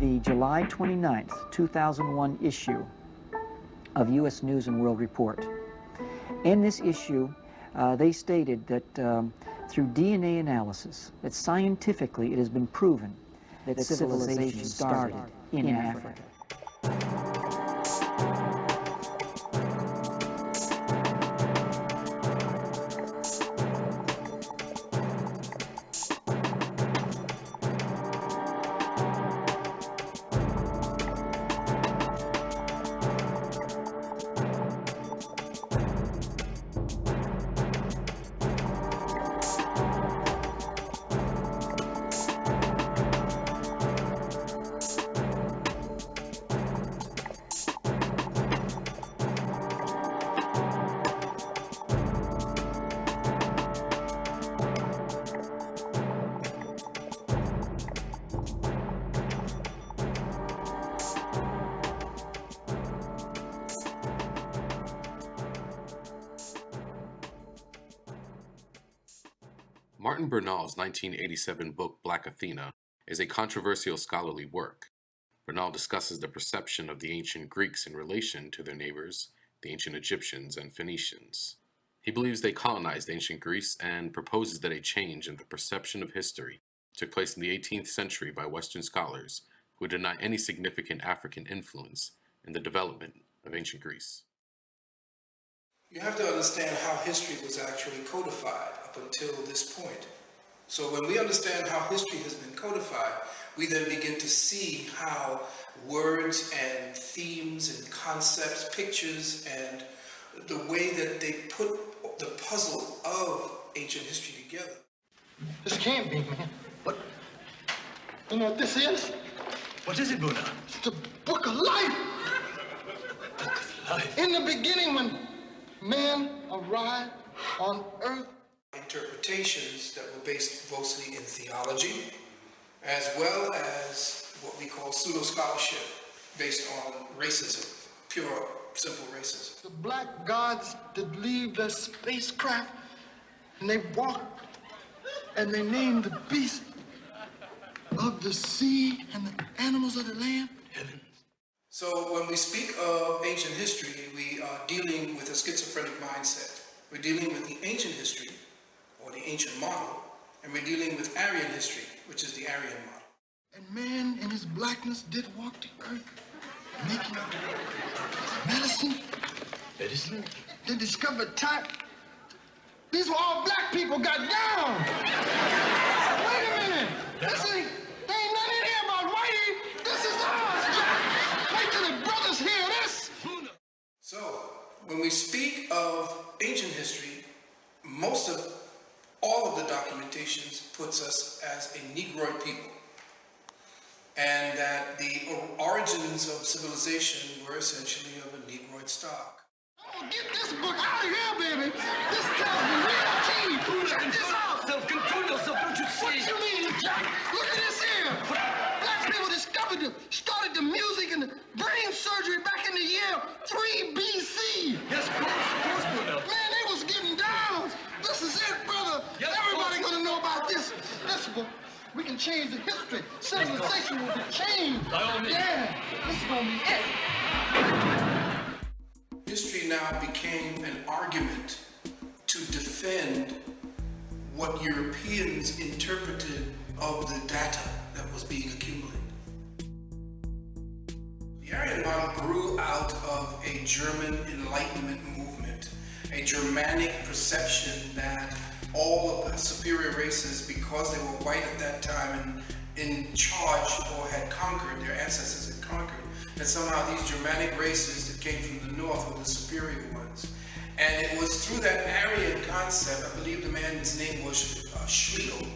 the July 29th, 2001 issue of U.S. News and World Report. In this issue, they stated that through DNA analysis, that scientifically it has been proven that civilization started in Africa. Martin Bernal's 1987 book Black Athena is a controversial scholarly work. Bernal discusses the perception of the ancient Greeks in relation to their neighbors, the ancient Egyptians and Phoenicians. He believes they colonized ancient Greece and proposes that a change in the perception of history took place in the 18th century by Western scholars who deny any significant African influence in the development of ancient Greece. You have to understand how history was actually codified up until this point. So when we understand how history has been codified, we then begin to see how words and themes and concepts, pictures, and the way that they put the puzzle of ancient history together. This can't be, man. What? You know what this is? What is it, Buddha? It's the Book of Life. Book of Life. In the beginning, when man arrived on earth. Interpretations that were based mostly in theology, as well as what we call pseudo-scholarship based on racism, pure, simple racism. The black gods did leave their spacecraft and they walked and they named the beasts of the sea and the animals of the land. Heavens. So when we speak of ancient history, we are dealing with a schizophrenic mindset. We're dealing with the ancient history, or the ancient model, and we're dealing with Aryan history, which is the Aryan model. And man in his blackness did walk the earth, making medicine. Medicine? They discovered type. These were all black people got down. Wait a minute. This ain't, there ain't nothing in here about whitey. This is ours, Jack. Wait till the brothers hear this. So, when we speak of ancient history, all of the documentations puts us as a Negroid people. And that the origins of civilization were essentially of a Negroid stock. Oh, get this book out of here, baby. This tells me real tea. Check this out. Control yourself, don't you see? What you mean, Jack? Look at this here. Black people started the music and the brain surgery back in the year 3 BC. Yes, of course, Buddha. Man, they was getting down. This is it, brother. Yes, Everybody gonna know about this. This book. We can change the history. Civilization will be changed. By all means. Yeah, this is gonna be it. History now became an argument to defend what Europeans interpreted of the data that was being accumulated. The Aryan model grew out of a German Enlightenment movement, a Germanic perception that all of the superior races, because they were white at that time and in charge or had conquered, their ancestors had conquered, that somehow these Germanic races that came from the north were the superior ones. And it was through that Aryan concept, I believe the man's name was Schlegel.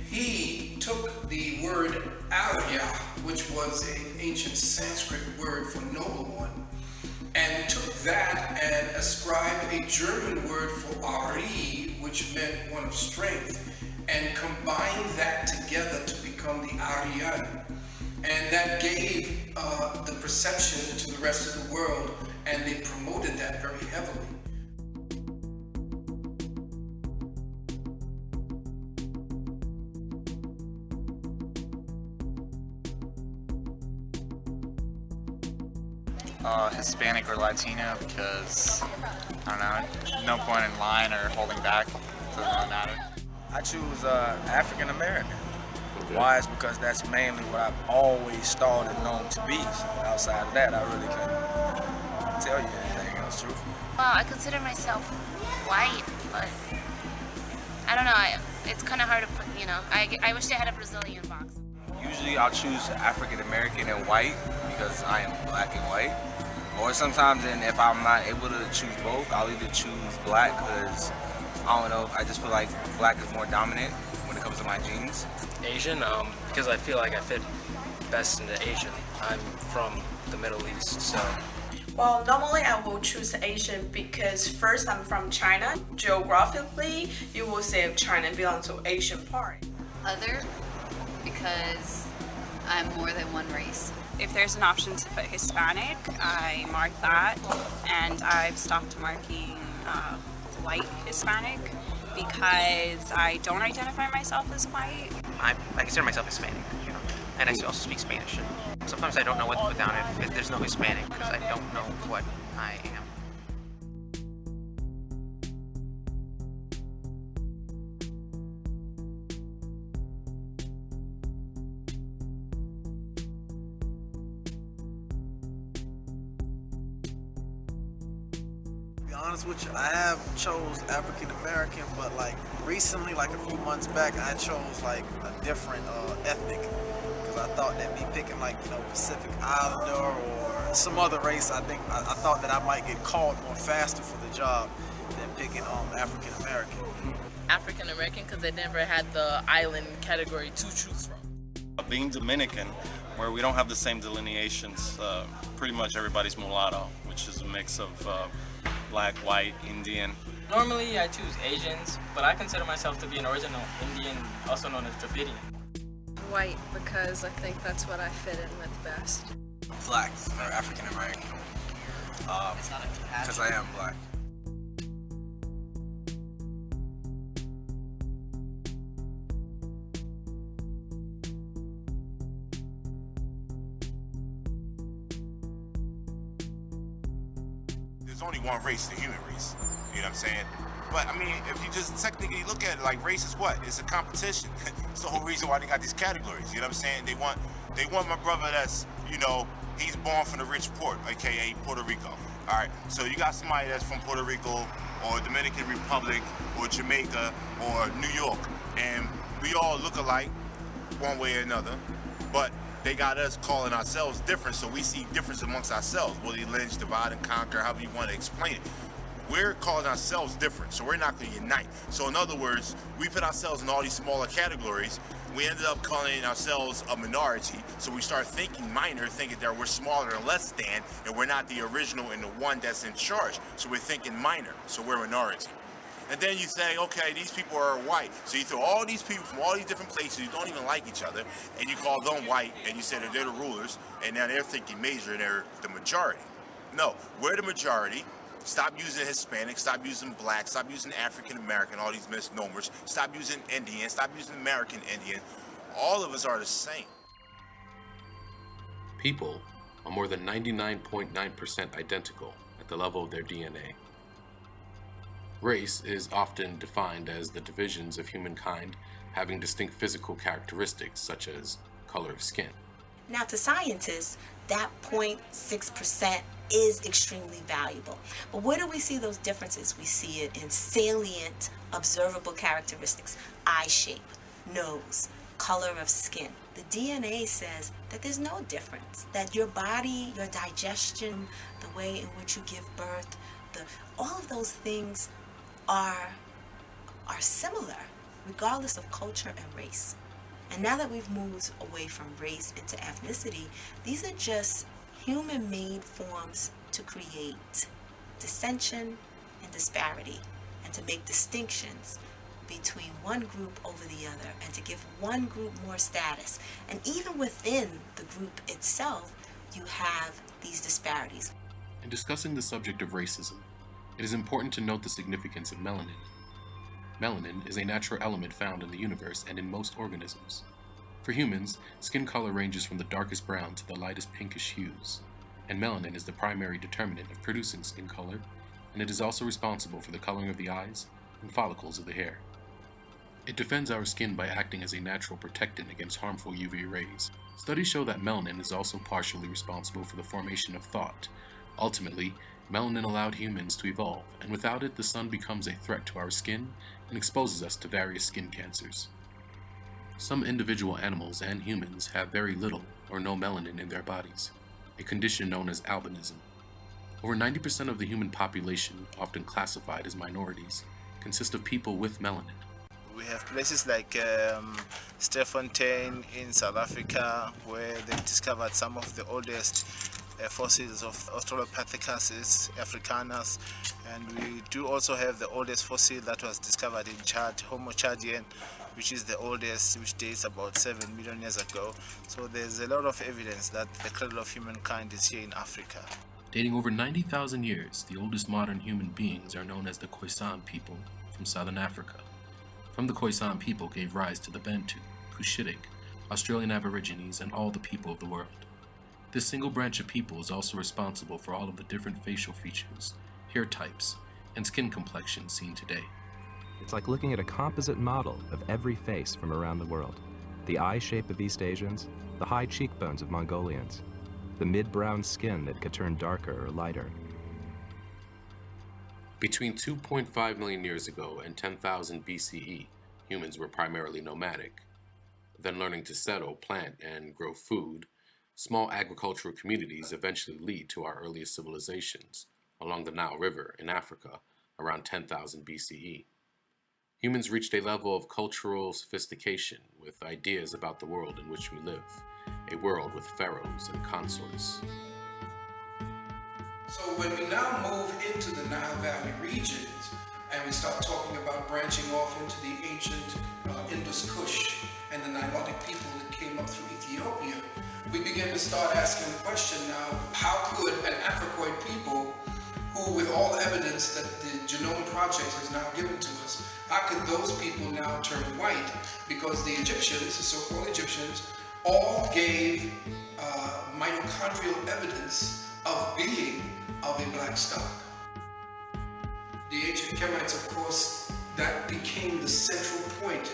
He took the word Arya, which was an ancient Sanskrit word for noble one, and took that and ascribed a German word for Ari, which meant one of strength, and combined that together to become the Aryan. And that gave the perception to the rest of the world, and they promoted that very heavily. Hispanic or Latino because, I don't know, no point in lying or holding back. Doesn't really matter. I choose African American. Why? Is because that's mainly what I've always thought and known to be. So outside of that, I really can't tell you anything else truthfully. Well, I consider myself white, but I don't know. It's kind of hard to put, I wish they had a Brazilian box. Usually I'll choose African American and white because I am black and white. Or sometimes then if I'm not able to choose both, I'll either choose black because, I don't know, I just feel like black is more dominant when it comes to my genes. Asian, because I feel like I fit best into Asian. I'm from the Middle East, so. Well, normally I will choose Asian because first I'm from China. Geographically, you will say China belongs to Asian part. Other, because I'm more than one race. If there's an option to put Hispanic, I mark that, and I've stopped marking white Hispanic because I don't identify myself as white. I consider myself Hispanic, and I also speak Spanish. Sometimes I don't know what to put down if there's no Hispanic because I don't know what I am. To be honest with you, I have chose African American, but like recently, like a few months back, I chose like a different ethnic because I thought that me picking like Pacific Islander or some other race, I thought that I might get called more faster for the job than picking African American. African American because they never had the island category to choose from. Being Dominican, where we don't have the same delineations, pretty much everybody's mulatto, which is a mix of black, white, Indian. Normally I choose Asians, but I consider myself to be an original Indian, also known as Dravidian. White, because I think that's what I fit in with best. Black or African American, because I am black. There's only one race, the human race. You know what I'm saying? But I mean, if you just technically look at it, like race is what? It's a competition. It's the whole reason why they got these categories. You know what I'm saying? They want my brother that's, he's born from the rich port, aka Puerto Rico. All right. So you got somebody that's from Puerto Rico or Dominican Republic or Jamaica or New York, and we all look alike one way or another, but they got us calling ourselves different, so we see difference amongst ourselves. Willie Lynch, divide and conquer, however you want to explain it. We're calling ourselves different, so we're not going to unite. So in other words, we put ourselves in all these smaller categories. We ended up calling ourselves a minority, so we start thinking minor, thinking that we're smaller and less than, and we're not the original and the one that's in charge. So we're thinking minor, so we're minority. And then you say, okay, these people are white. So you throw all these people from all these different places who don't even like each other, and you call them white, and you say that they're the rulers, and now they're thinking major, and they're the majority. No, we're the majority. Stop using Hispanic, stop using black, stop using African American, all these misnomers. Stop using Indian, stop using American Indian. All of us are the same. People are more than 99.9% identical at the level of their DNA. Race is often defined as the divisions of humankind having distinct physical characteristics such as color of skin. Now to scientists, that 0.6% is extremely valuable. But where do we see those differences? We see it in salient, observable characteristics: eye shape, nose, color of skin. The DNA says that there's no difference, that your body, your digestion, the way in which you give birth, all of those things are similar, regardless of culture and race. And now that we've moved away from race into ethnicity, these are just human-made forms to create dissension and disparity, and to make distinctions between one group over the other, and to give one group more status. And even within the group itself, you have these disparities. In discussing the subject of racism, it is important to note the significance of melanin. Melanin is a natural element found in the universe and in most organisms. For humans, skin color ranges from the darkest brown to the lightest pinkish hues. and melanin is the primary determinant of producing skin color, and it is also responsible for the coloring of the eyes and follicles of the hair. It defends our skin by acting as a natural protectant against harmful UV rays. Studies show that melanin is also partially responsible for the formation of thought. Ultimately, melanin allowed humans to evolve, and without it, the sun becomes a threat to our skin and exposes us to various skin cancers. Some individual animals and humans have very little or no melanin in their bodies, a condition known as albinism. Over 90% of the human population, often classified as minorities, consist of people with melanin. We have places like Strefontein in South Africa, where they discovered some of the oldest fossils of Australopithecus africanus, and we do also have the oldest fossil that was discovered in Chad, Homo chadian, which is the oldest, which dates about 7 million years ago. So there's a lot of evidence that the cradle of humankind is here in Africa. Dating over 90,000 years, the oldest modern human beings are known as the Khoisan people from southern Africa. From the Khoisan people gave rise to the Bantu, Cushitic, Australian Aborigines, and all the people of the world. This single branch of people is also responsible for all of the different facial features, hair types, and skin complexions seen today. It's like looking at a composite model of every face from around the world. The eye shape of East Asians, the high cheekbones of Mongolians, the mid-brown skin that could turn darker or lighter. Between 2.5 million years ago and 10,000 BCE, humans were primarily nomadic. Then learning to settle, plant, and grow food, small agricultural communities eventually lead to our earliest civilizations along the Nile River in Africa around 10,000 BCE. Humans reached a level of cultural sophistication with ideas about the world in which we live, a world with pharaohs and consorts. So when we now move into the Nile Valley regions and we start talking about branching off into the ancient Indus Kush and the Nilotic people that came up through Ethiopia, we begin to start asking the question now, how could an Africoid people who, with all the evidence that the Genome Project has now given to us, how could those people now turn white? Because the Egyptians, the so-called Egyptians, all gave mitochondrial evidence of being of a black stock. The ancient Kemites, of course, that became the central point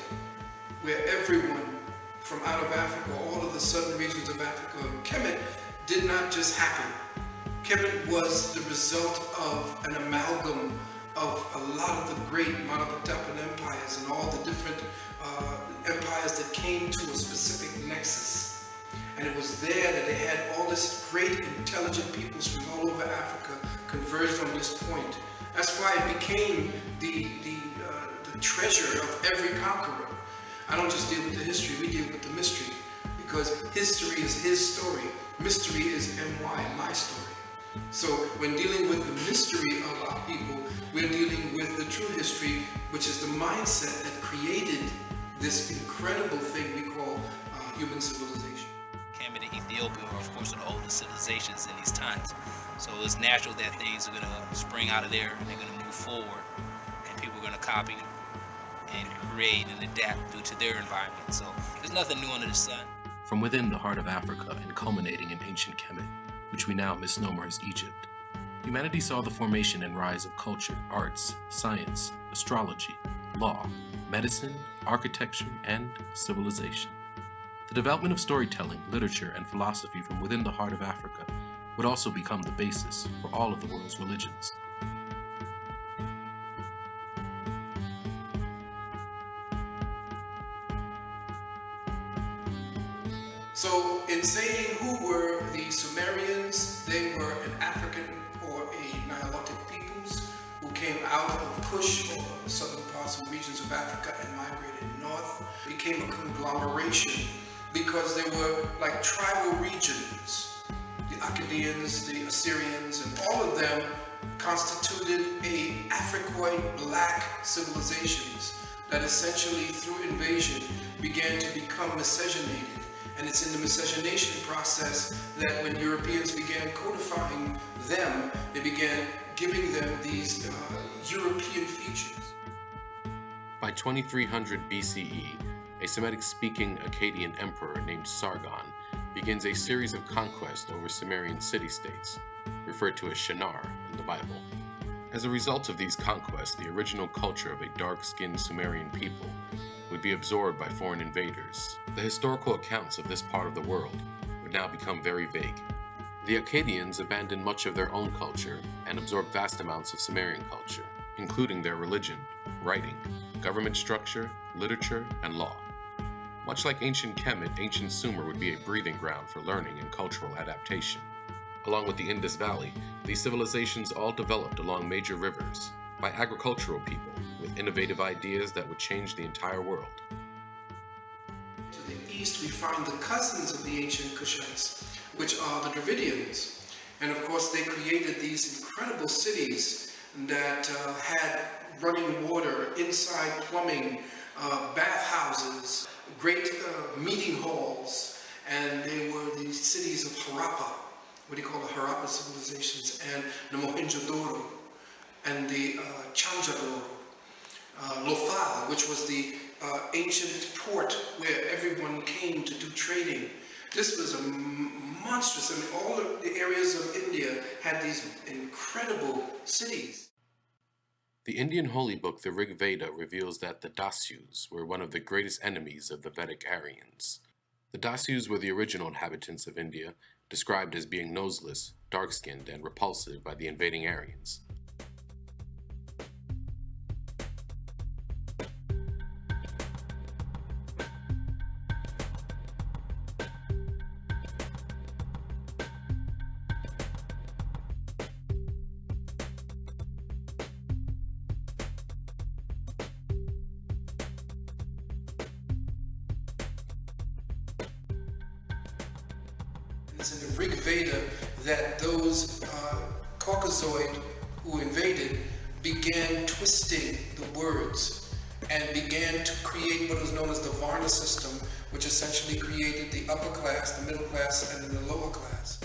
where everyone from out of Africa, all of the southern regions of Africa, Kemet did not just happen. Kemet was the result of an amalgam of a lot of the great Monopotapan empires and all the different empires that came to a specific nexus. And it was there that they had all this great intelligent peoples from all over Africa converged on this point. That's why it became the treasure of every conqueror. I don't just deal with the history, we deal with the mystery. Because history is his story, mystery is my story. So when dealing with the mystery of our people, we're dealing with the true history, which is the mindset that created this incredible thing we call human civilization. Kemet and Ethiopia are, of course, the oldest civilizations in these times. So it's natural that things are going to spring out of there and they're going to move forward, and people are going to copy and create and adapt due to their environment. So there's nothing new under the sun. From within the heart of Africa and culminating in ancient Kemet, which we now misnomer as Egypt, humanity saw the formation and rise of culture, arts, science, astrology, law, medicine, architecture, and civilization. The development of storytelling, literature, and philosophy from within the heart of Africa would also become the basis for all of the world's religions. So in saying who were the Sumerians, they were an African or a Nilotic peoples who came out of Kush or the southern parts and regions of Africa and migrated north, became a conglomeration because they were like tribal regions. The Akkadians, the Assyrians, and all of them constituted a Africoid black civilizations that essentially through invasion began to become miscegenated. And it's in the miscegenation process that when Europeans began codifying them, they began giving them these European features. By 2300 BCE, a Semitic-speaking Akkadian emperor named Sargon begins a series of conquests over Sumerian city-states, referred to as Shinar in the Bible. As a result of these conquests, the original culture of a dark-skinned Sumerian people would be absorbed by foreign invaders. The historical accounts of this part of the world would now become very vague. The Akkadians abandoned much of their own culture and absorbed vast amounts of Sumerian culture, including their religion, writing, government structure, literature, and law. Much like ancient Kemet, ancient Sumer would be a breathing ground for learning and cultural adaptation. Along with the Indus Valley, these civilizations all developed along major rivers by agricultural people with innovative ideas that would change the entire world. To the east, we find the cousins of the ancient Kushites, which are the Dravidians. And of course, they created these incredible cities that had running water, inside plumbing, bathhouses, great meeting halls, and they were the cities of Harappa, what do you call the Harappa Civilizations, and the Mohenjo-daro, and the Chanjadoro, Lothal, which was the ancient port where everyone came to do trading. This was a monstrous, I mean, all of the areas of India had these incredible cities. The Indian holy book, the Rig Veda, reveals that the Dasyus were one of the greatest enemies of the Vedic Aryans. The Dasyus were the original inhabitants of India, described as being noseless, dark-skinned, and repulsive by the invading Aryans. It's in the Rig Veda that those Caucasoid who invaded began twisting the words and began to create what was known as the Varna system, which essentially created the upper class, the middle class, and then the lower class.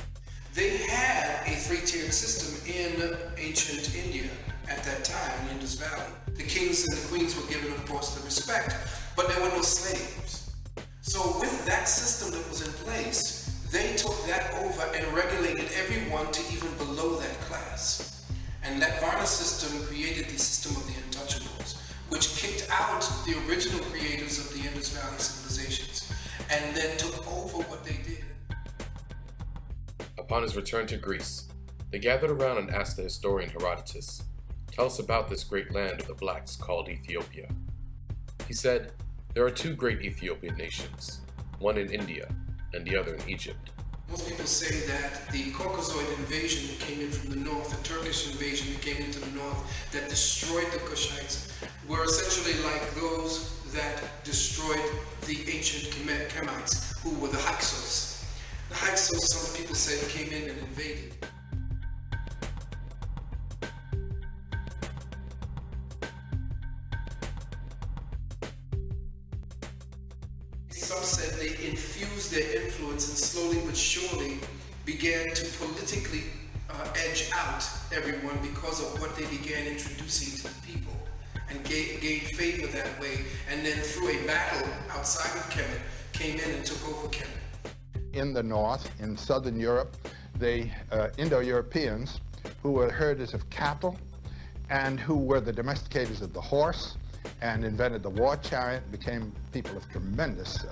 They had a three-tiered system in ancient India at that time, in Indus Valley. The kings and the queens were given, of course, the respect, but there were no slaves. So with that system that was in place, they took that over and regulated everyone to even below that class. And that Varna system created the system of the untouchables, which kicked out the original creators of the Indus Valley civilizations, and then took over what they did. Upon his return to Greece, they gathered around and asked the historian Herodotus, "Tell us about this great land of the blacks called Ethiopia." He said, "There are two great Ethiopian nations, one in India and the other in Egypt." Most people say that the Caucasoid invasion that came in from the north, the Turkish invasion that came into the north, that destroyed the Kushites, were essentially like those that destroyed the ancient Kemites, who were the Hyksos. The Hyksos, some people say, came in and invaded. Some said they infused their influence and slowly but surely began to politically edge out everyone because of what they began introducing to the people and gained favor that way, and then through a battle outside of Kemet came in and took over Kemet. In the north, in southern Europe, the Indo-Europeans, who were herders of cattle and who were the domesticators of the horse and invented the war chariot, became people of tremendous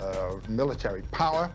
military power.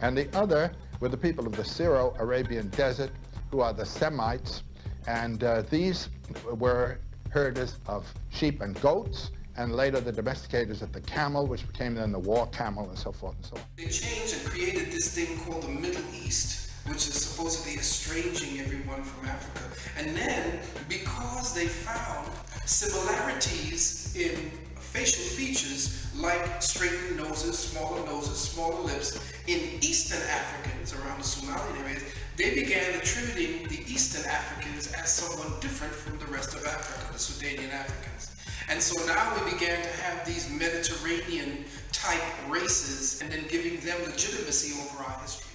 And the other were the people of the Syro-Arabian desert, who are the Semites, and these were herders of sheep and goats, and later the domesticators of the camel, which became then the war camel, and so forth and so on. They changed and created this thing called the Middle East, which is supposedly estranging everyone from Africa. And then, because they found similarities in facial features like straightened noses, smaller lips in Eastern Africans around the Somalian areas, they began attributing the Eastern Africans as someone different from the rest of Africa, the Sudanian Africans. And so now we began to have these Mediterranean type races and then giving them legitimacy over our history.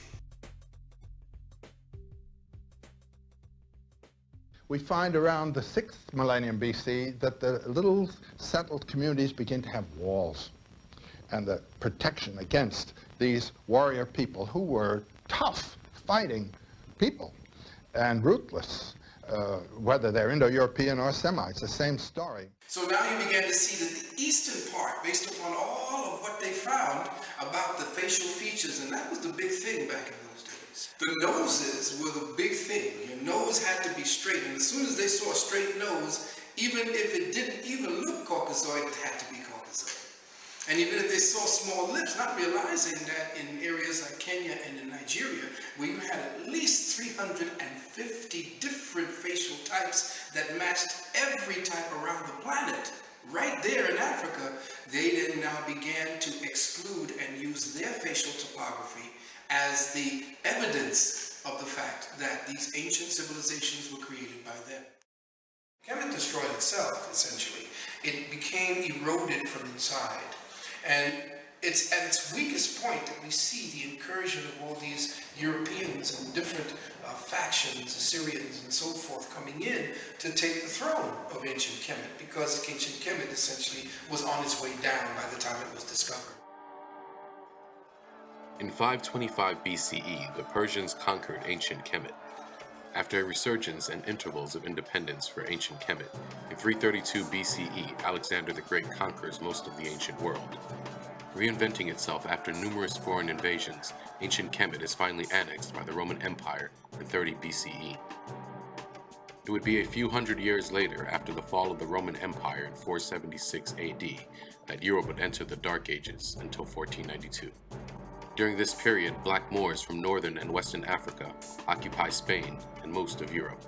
We find around the 6th millennium BC that the little settled communities begin to have walls. and the protection against these warrior people who were tough, fighting people and ruthless, whether they're Indo-European or Semites, the same story. So now you began to see that the eastern part, based upon all of what they found about the facial features, and that was the big thing back in those days. The noses were the big thing. Your nose had to be straight, and as soon as they saw a straight nose, even if it didn't even look Caucasoid, it had to be Caucasoid. And even if they saw small lips, not realizing that in areas like Kenya and in Nigeria, where you had at least 350 different facial types that matched every type around the planet, right there in Africa, they then now began to exclude and use their facial topography as the evidence of the fact that these ancient civilizations were created by them. Kemet destroyed itself, essentially. It became eroded from inside. And it's at its weakest point that we see the incursion of all these Europeans and different factions, Assyrians and so forth, coming in to take the throne of ancient Kemet, because ancient Kemet essentially was on its way down by the time it was discovered. In 525 BCE, the Persians conquered ancient Kemet. After a resurgence and intervals of independence for ancient Kemet, in 332 BCE, Alexander the Great conquers most of the ancient world. Reinventing itself after numerous foreign invasions, ancient Kemet is finally annexed by the Roman Empire in 30 BCE. It would be a few hundred years later, after the fall of the Roman Empire in 476 AD, that Europe would enter the Dark Ages until 1492. During this period, Black Moors from northern and western Africa occupy Spain and most of Europe.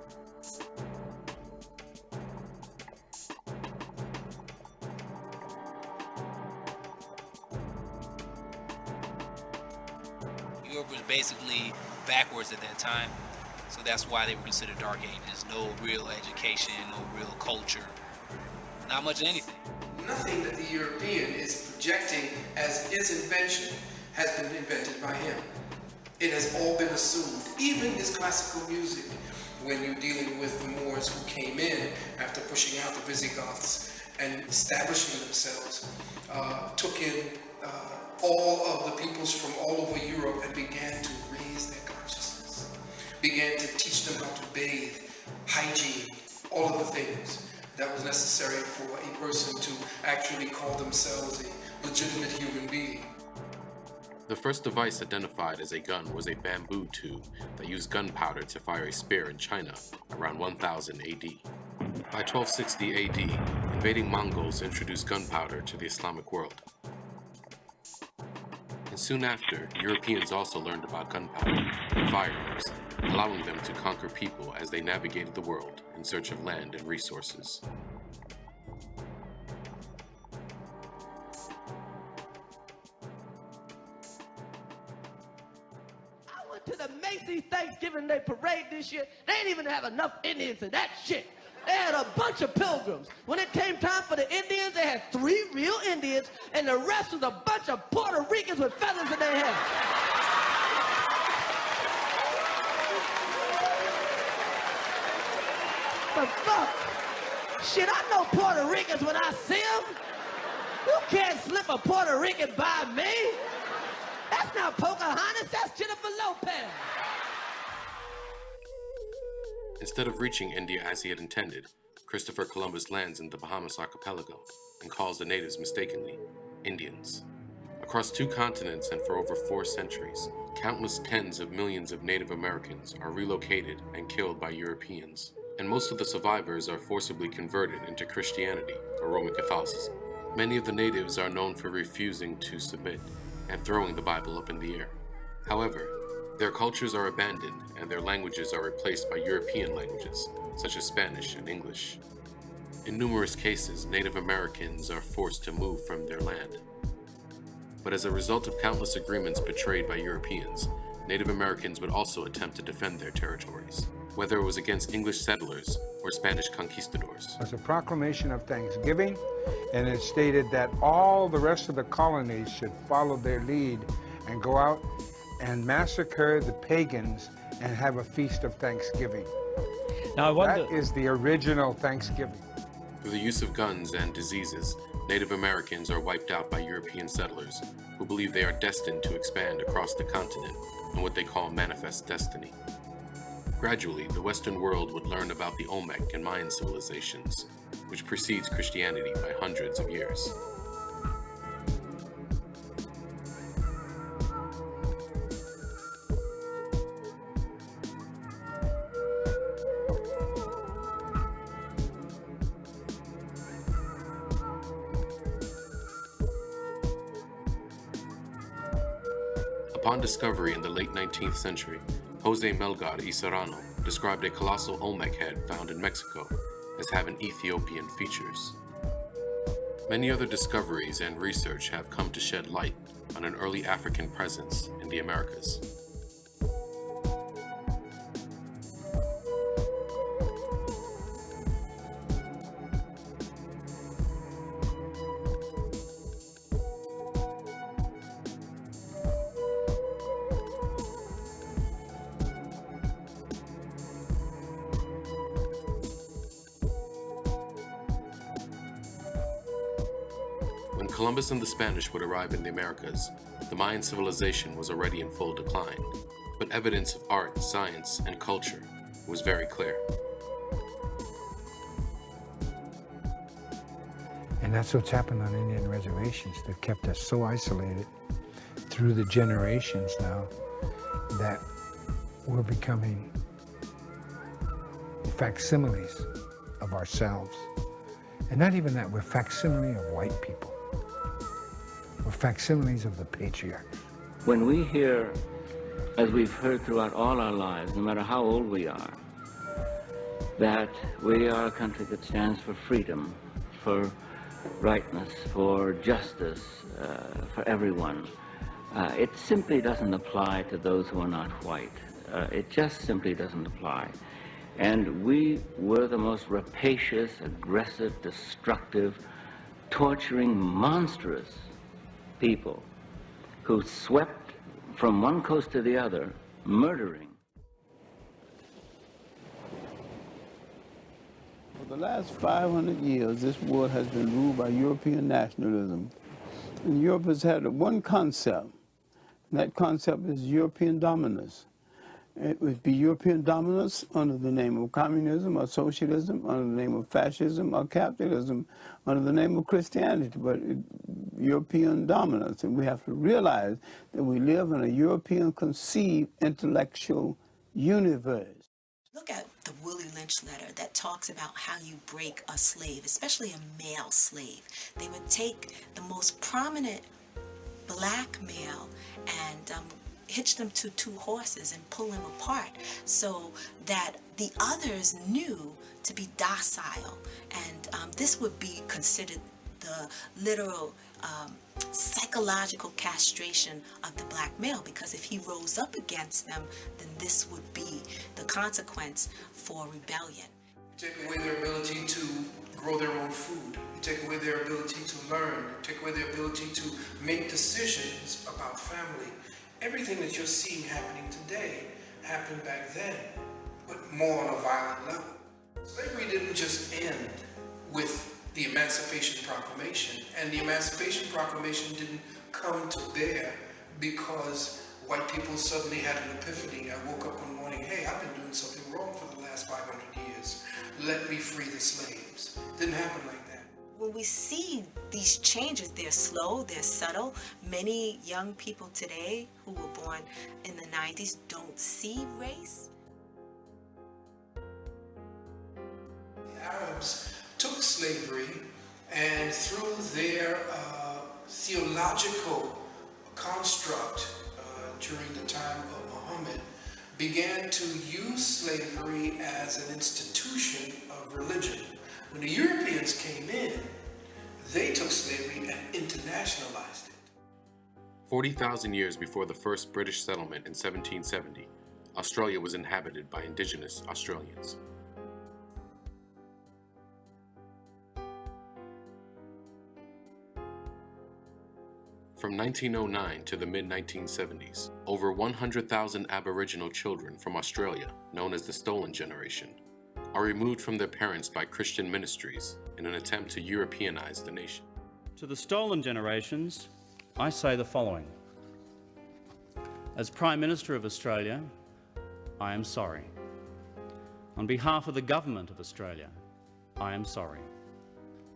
Europe was basically backwards at that time, so that's why they were considered Dark Ages. No real education, no real culture, not much of anything. Nothing that the European is projecting as his invention has been invented by him. It has all been assumed, even his classical music. When you're dealing with the Moors who came in after pushing out the Visigoths and establishing themselves, took in all of the peoples from all over Europe and began to raise their consciousness, began to teach them how to bathe, hygiene, all of the things that was necessary for a person to actually call themselves a legitimate human being. The first device identified as a gun was a bamboo tube that used gunpowder to fire a spear in China around 1000 AD. By 1260 AD, invading Mongols introduced gunpowder to the Islamic world. And soon after, Europeans also learned about gunpowder and firearms, allowing them to conquer people as they navigated the world in search of land and resources. To the Macy's Thanksgiving Day parade this year, they didn't even have enough Indians in that shit. They had a bunch of pilgrims. When it came time for the Indians, they had 3 real Indians, and the rest was a bunch of Puerto Ricans with feathers in their hair. The fuck? Shit, I know Puerto Ricans when I see them. You can't slip a Puerto Rican by me. That's not Pocahontas, that's Jennifer Lopez. Instead of reaching India as he had intended, Christopher Columbus lands in the Bahamas archipelago and calls the natives mistakenly Indians. Across 2 continents and for over 4 centuries, countless tens of millions of Native Americans are relocated and killed by Europeans, and most of the survivors are forcibly converted into Christianity or Roman Catholicism. Many of the natives are known for refusing to submit and throwing the Bible up in the air. However, their cultures are abandoned and their languages are replaced by European languages, such as Spanish and English. In numerous cases, Native Americans are forced to move from their land. But as a result of countless agreements betrayed by Europeans, Native Americans would also attempt to defend their territories, whether it was against English settlers or Spanish conquistadors. It was a proclamation of Thanksgiving, and it stated that all the rest of the colonies should follow their lead and go out and massacre the pagans and have a feast of Thanksgiving. Now I wonder... That is the original Thanksgiving. Through the use of guns and diseases, Native Americans are wiped out by European settlers who believe they are destined to expand across the continent in what they call manifest destiny. Gradually, the Western world would learn about the Olmec and Mayan civilizations, which precedes Christianity by hundreds of years. Upon discovery in the late 19th century, Jose Melgar y Serrano described a colossal Olmec head found in Mexico as having Ethiopian features. Many other discoveries and research have come to shed light on an early African presence in the Americas. When Columbus and the Spanish would arrive in the Americas, the Mayan civilization was already in full decline, but evidence of art, science, and culture was very clear. And that's what's happened on Indian reservations. They've kept us so isolated through the generations now that we're becoming facsimiles of ourselves. And not even that, we're facsimile of white people. We're facsimiles of the patriarchs. When we hear, as we've heard throughout all our lives, no matter how old we are, that we are a country that stands for freedom, for rightness, for justice, for everyone, it simply doesn't apply to those who are not white. It just simply doesn't apply. And we were the most rapacious, aggressive, destructive, torturing, monstrous people who swept from one coast to the other, murdering. For the last 500 years, this world has been ruled by European nationalism. And Europe has had one concept, and that concept is European dominance. It would be European dominance under the name of communism or socialism, under the name of fascism or capitalism, under the name of Christianity, but European dominance. And we have to realize that we live in a European-conceived intellectual universe. Look at the Willie Lynch letter that talks about how you break a slave, especially a male slave. They would take the most prominent black male and hitch them to two horses and pull them apart so that the others knew to be docile. And this would be considered the literal psychological castration of the black male, because if he rose up against them, then this would be the consequence for rebellion. You take away their ability to grow their own food. You take away their ability to learn. You take away their ability to make decisions about family. Everything that you're seeing happening today happened back then, but more on a violent level. Slavery didn't just end with the Emancipation Proclamation, and the Emancipation Proclamation didn't come to bear because white people suddenly had an epiphany. I woke up one morning, hey, I've been doing something wrong for the last 500 years. Let me free the slaves. Didn't happen like that. When we see these changes, they're slow, they're subtle. Many young people today who were born in the 90s don't see race. The Arabs took slavery and through their theological construct during the time of Muhammad began to use slavery as an institution of religion. When the Europeans came in, they took slavery and internationalized it. 40,000 years before the first British settlement in 1770, Australia was inhabited by indigenous Australians. From 1909 to the mid-1970s, over 100,000 Aboriginal children from Australia, known as the Stolen Generation, are removed from their parents by Christian ministries in an attempt to Europeanize the nation. To the stolen generations, I say the following. As Prime Minister of Australia, I am sorry. On behalf of the Government of Australia, I am sorry.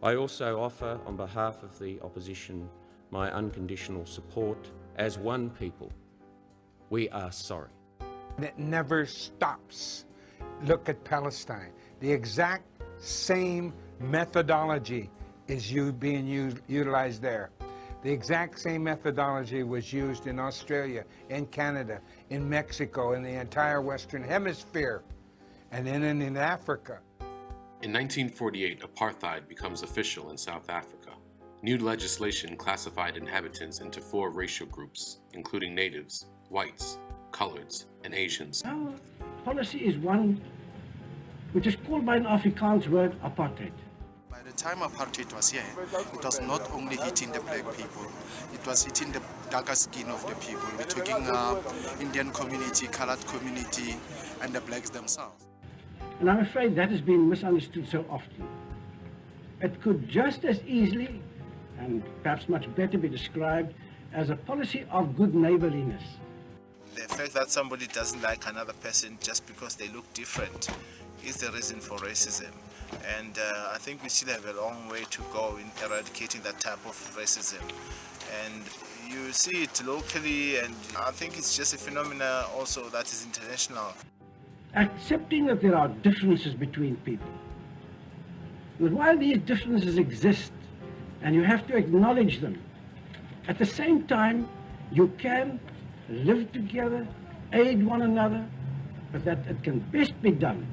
I also offer, on behalf of the opposition, my unconditional support. As one people, we are sorry. It never stops. Look at Palestine. The exact same methodology is being utilized there. The exact same methodology was used in Australia, in Canada, in Mexico, in the entire Western Hemisphere, and in Africa. In 1948, apartheid becomes official in South Africa. New legislation classified inhabitants into 4 racial groups, including natives, whites, coloreds, and Asians. Our policy is one which is called by an Afrikaans word, apartheid. By the time apartheid was here, it was not only hitting the black people, it was hitting the darker skin of the people. We're talking Indian community, colored community, and the blacks themselves. And I'm afraid that has been misunderstood so often. It could just as easily, and perhaps much better, be described as a policy of good neighborliness. The fact that somebody doesn't like another person just because they look different is the reason for racism. And I think we still have a long way to go in eradicating that type of racism. And you see it locally, and I think it's just a phenomenon also that is international. Accepting that there are differences between people. But while these differences exist, and you have to acknowledge them, at the same time, you can live together, aid one another, but that it can best be done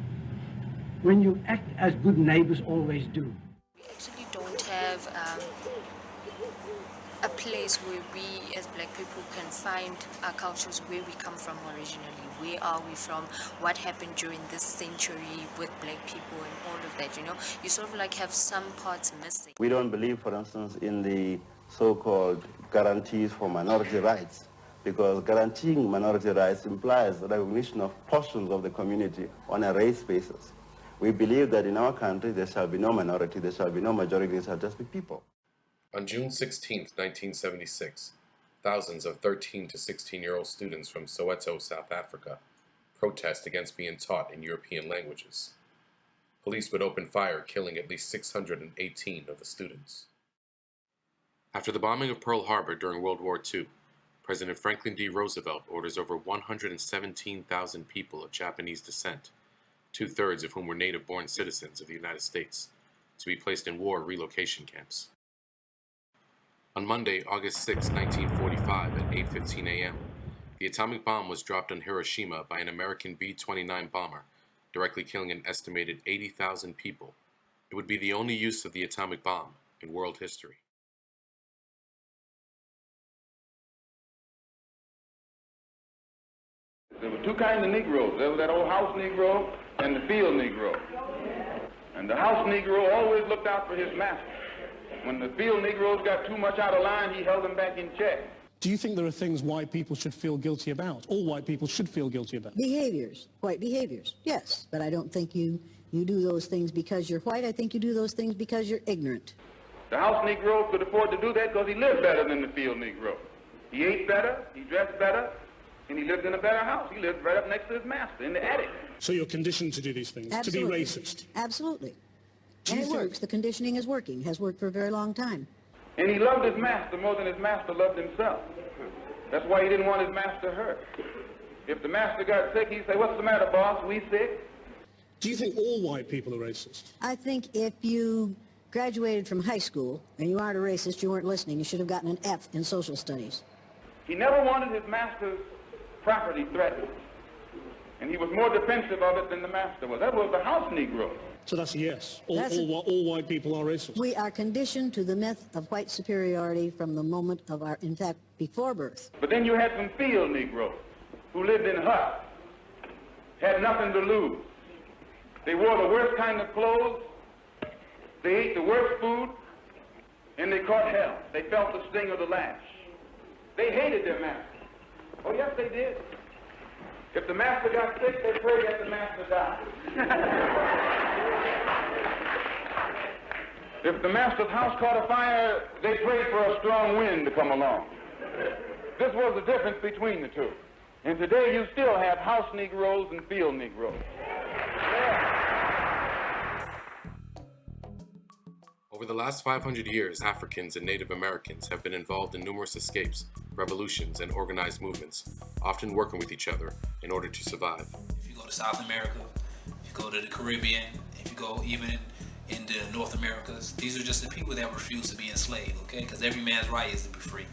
when you act as good neighbors always do. We actually don't have a place where we as black people can find our cultures, where we come from originally. Where are we from? What happened during this century with black people and all of that, you know? You sort of like have some parts missing. We don't believe, for instance, in the so-called guarantees for minority rights, because guaranteeing minority rights implies the recognition of portions of the community on a race basis. We believe that in our country there shall be no minority, there shall be no majority, there shall just be people. On June 16, 1976, thousands of 13 to 16-year-old students from Soweto, South Africa, protest against being taught in European languages. Police would open fire, killing at least 618 of the students. After the bombing of Pearl Harbor during World War II, President Franklin D. Roosevelt orders over 117,000 people of Japanese descent, 2/3 of whom were native-born citizens of the United States, to be placed in war relocation camps. On Monday, August 6, 1945, at 8:15 a.m., the atomic bomb was dropped on Hiroshima by an American B-29 bomber, directly killing an estimated 80,000 people. It would be the only use of the atomic bomb in world history. There were two kinds of Negroes. There was that old house Negro and the field Negro. And the house Negro always looked out for his master. When the field Negroes got too much out of line, he held them back in check. Do you think there are things white people should feel guilty about? All white people should feel guilty about? Behaviors, white behaviors, yes. But I don't think you do those things because you're white. I think you do those things because you're ignorant. The house Negro could afford to do that because he lived better than the field Negro. He ate better, he dressed better, and he lived in a better house. He lived right up next to his master in the attic. So you're conditioned to do these things, Absolutely. to be racist? Absolutely. And it works. The conditioning is working, has worked for a very long time. And he loved his master more than his master loved himself. That's why he didn't want his master hurt. If the master got sick, he'd say, "What's the matter, boss? We sick?" Do you think all white people are racist? I think if you graduated from high school and you aren't a racist, you weren't listening. You should have gotten an F in social studies. He never wanted his master's property threatened. And he was more defensive of it than the master was. That was the house Negro. So that's a yes. All white people are racist. We are conditioned to the myth of white superiority from the moment of our, in fact, before birth. But then you had some field Negroes who lived in huts, had nothing to lose. They wore the worst kind of clothes, they ate the worst food, and they caught hell. They felt the sting of the lash. They hated their master. Oh, yes, they did. If the master got sick, they prayed that the master died. If the master's house caught a fire, they prayed for a strong wind to come along. This was the difference between the two. And today you still have house Negroes and field Negroes. Over the last 500 years, Africans and Native Americans have been involved in numerous escapes, revolutions, and organized movements, often working with each other in order to survive. If you go to South America, if you go to the Caribbean, if you go even into North Americas, these are just the people that refuse to be enslaved, okay? Because every man's right is to be free.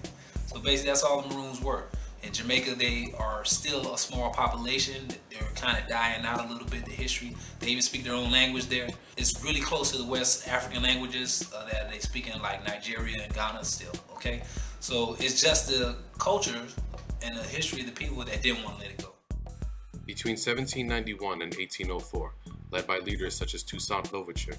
So basically that's all the Maroons were. In Jamaica, they are still a small population. They're kind of dying out a little bit, the history. They even speak their own language there. It's really close to the West African languages that they speak in, like Nigeria and Ghana still, okay? So it's just the culture and the history of the people that didn't want to let it go. Between 1791 and 1804, led by leaders such as Toussaint Louverture,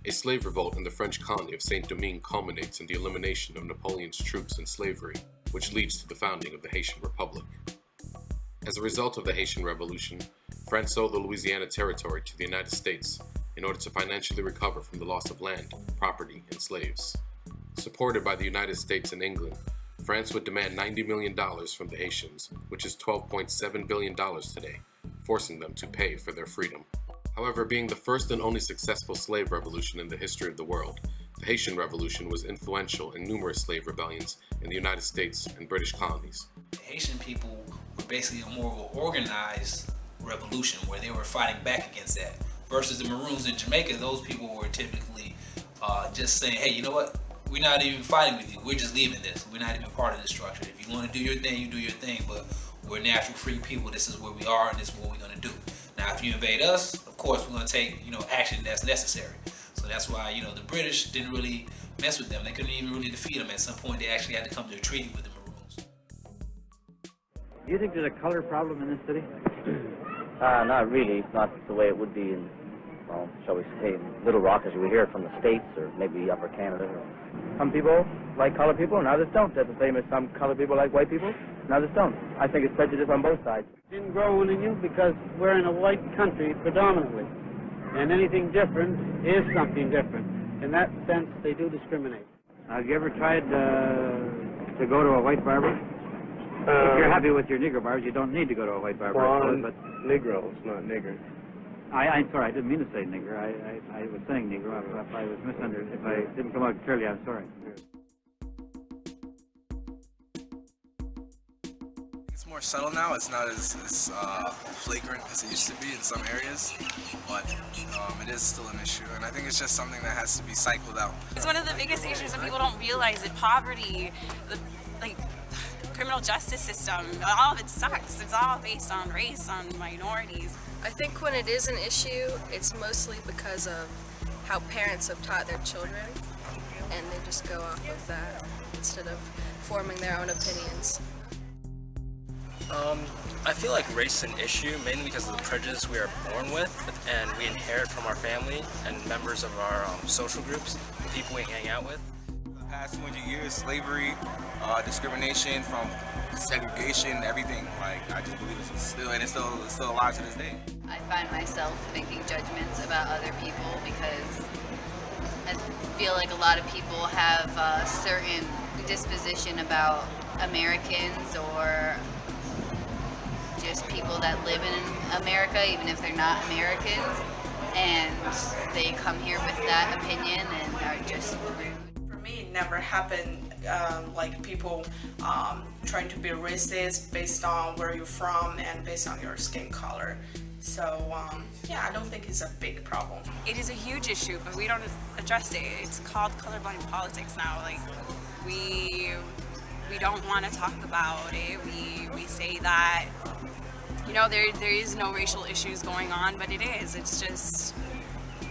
a slave revolt in the French colony of Saint-Domingue culminates in the elimination of Napoleon's troops and slavery, which leads to the founding of the Haitian Republic. As a result of the Haitian Revolution, France sold the Louisiana Territory to the United States in order to financially recover from the loss of land, property, and slaves. Supported by the United States and England, France would demand $90 million from the Haitians, which is $12.7 billion today, forcing them to pay for their freedom. However, being the first and only successful slave revolution in the history of the world, the Haitian Revolution was influential in numerous slave rebellions in the United States and British colonies. The Haitian people were basically a more of an organized revolution where they were fighting back against that. Versus the Maroons in Jamaica, those people were typically just saying, hey, you know what? We're not even fighting with you. We're just leaving this. We're not even part of this structure. If you want to do your thing, you do your thing, but we're natural free people. This is where we are and this is what we're going to do. Now, if you invade us, of course, we're going to take, action that's necessary. So that's why, the British didn't really mess with them. They couldn't even really defeat them. At some point, they actually had to come to a treaty with the Maroons. Do you think there's a color problem in this city? Not really. It's not the way it would be in, well, shall we say, Little Rock as we hear it from the States or maybe Upper Canada. Some people like colored people and others don't. That's the same as some colored people like white people and others don't. I think it's prejudice on both sides. Didn't grow in you because we're in a white country predominantly. And anything different is something different. In that sense, they do discriminate. Have you ever tried to go to a white barber? If you're happy with your Negro barbers, you don't need to go to a white barber. Well, but Negroes, not nigger. I'm sorry, I didn't mean to say nigger. I was saying Negro. If I was misunderstood, if I didn't come out clearly, I'm sorry. It's more subtle now. It's not as flagrant as it used to be in some areas, but it is still an issue, and I think it's just something that has to be cycled out. It's one of the biggest issues that people don't realize, that poverty, the criminal justice system, all of it sucks. It's all based on race, on minorities. I think when it is an issue, it's mostly because of how parents have taught their children, and they just go off of that instead of forming their own opinions. I feel like race is an issue mainly because of the prejudice we are born with and we inherit from our family and members of our social groups, the people we hang out with. For the past 200 years, slavery, discrimination, from segregation, everything. I just believe it's still alive to this day. I find myself making judgments about other people because I feel like a lot of people have a certain disposition about Americans or just people that live in America, even if they're not Americans, and they come here with that opinion and are just rude. For me, it never happened like people trying to be racist based on where you're from and based on your skin color. So yeah, I don't think it's a big problem. It is a huge issue, but we don't address it. It's called colorblind politics now. We don't want to talk about it. We say that, there is no racial issues going on, but it is. It's just,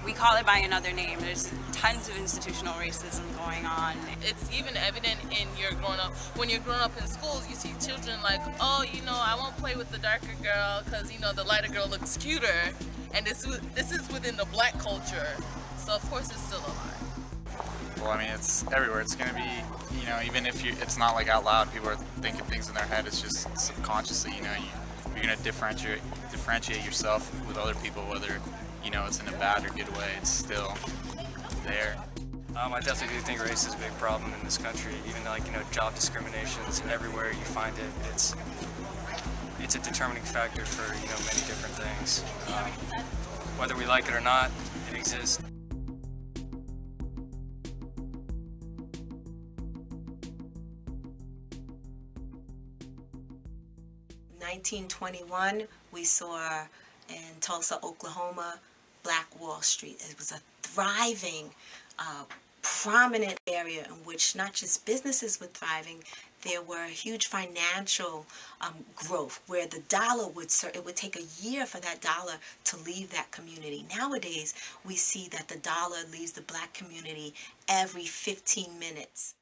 we call it by another name. There's tons of institutional racism going on. It's even evident in when you're growing up in schools, you see children like, oh, I won't play with the darker girl because, the lighter girl looks cuter. And this is within the black culture. So of course it's still a lie. Well, I mean, it's everywhere. It's going to be, even if it's not out loud, people are thinking things in their head. It's just subconsciously, you're going to differentiate yourself with other people, whether, it's in a bad or good way. It's still there. I definitely do think race is a big problem in this country. Even like, you know, job discriminations, everywhere you find it, it's a determining factor for, you know, many different things. Whether we like it or not, it exists. In 1921, we saw in Tulsa, Oklahoma, Black Wall Street. It was a thriving, prominent area in which not just businesses were thriving, there were huge financial growth where the dollar it would take a year for that dollar to leave that community. Nowadays, we see that the dollar leaves the black community every 15 minutes.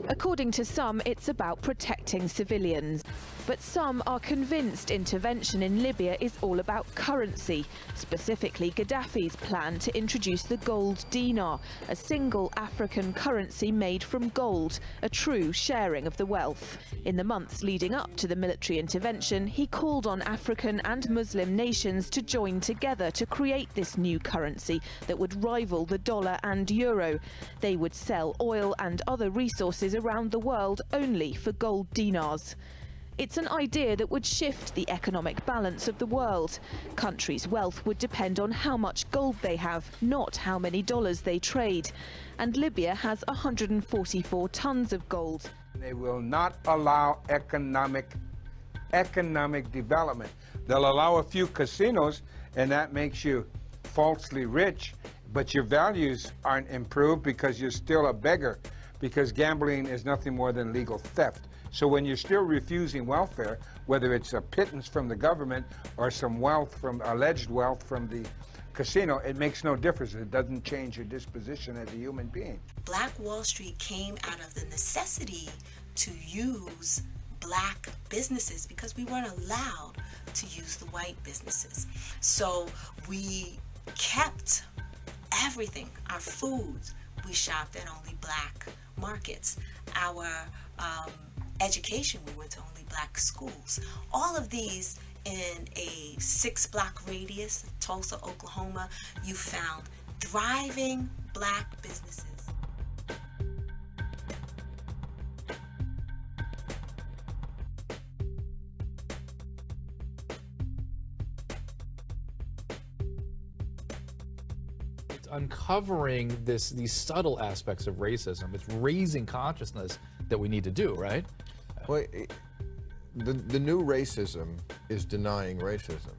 According to some, it's about protecting civilians. But some are convinced intervention in Libya is all about currency, specifically Gaddafi's plan to introduce the gold dinar, a single African currency made from gold, a true sharing of the wealth. In the months leading up to the military intervention, he called on African and Muslim nations to join together to create this new currency that would rival the dollar and euro. They would sell oil and other resources around the world only for gold dinars. It's an idea that would shift the economic balance of the world. Countries' wealth would depend on how much gold they have, not how many dollars they trade. And Libya has 144 tons of gold. They will not allow economic development. They'll allow a few casinos, and that makes you falsely rich, but your values aren't improved because you're still a beggar, because gambling is nothing more than legal theft. So when you're still refusing welfare, whether it's a pittance from the government or some wealth from alleged wealth from the casino, it makes no difference. It doesn't change your disposition as a human being. Black Wall Street came out of the necessity to use black businesses because we weren't allowed to use the white businesses. So we kept everything, our foods, we shopped at only black markets. Our education, we went to only black schools. All of these in a 6-block radius, Tulsa, Oklahoma, you found thriving black businesses. It's uncovering these subtle aspects of racism. It's raising consciousness that we need to do, right? Well, the new racism is denying racism.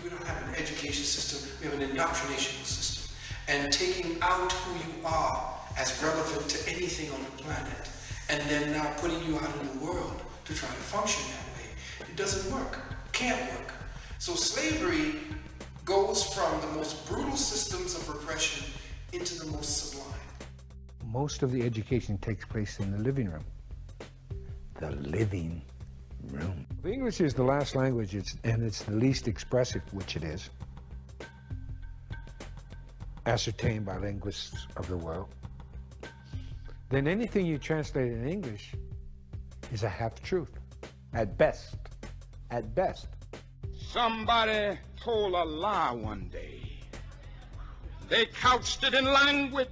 We don't have an education system, we have an indoctrination system. And taking out who you are as relevant to anything on the planet, and then now putting you out in the world to try to function that way. It doesn't work, can't work. So slavery goes from the most brutal systems of repression into the most sublime. Most of the education takes place in the living room. The living room. English is the last language, and it's the least expressive, which it is, ascertained by linguists of the world. Then anything you translate in English is a half-truth, at best, at best. Somebody told a lie one day. They couched it in language.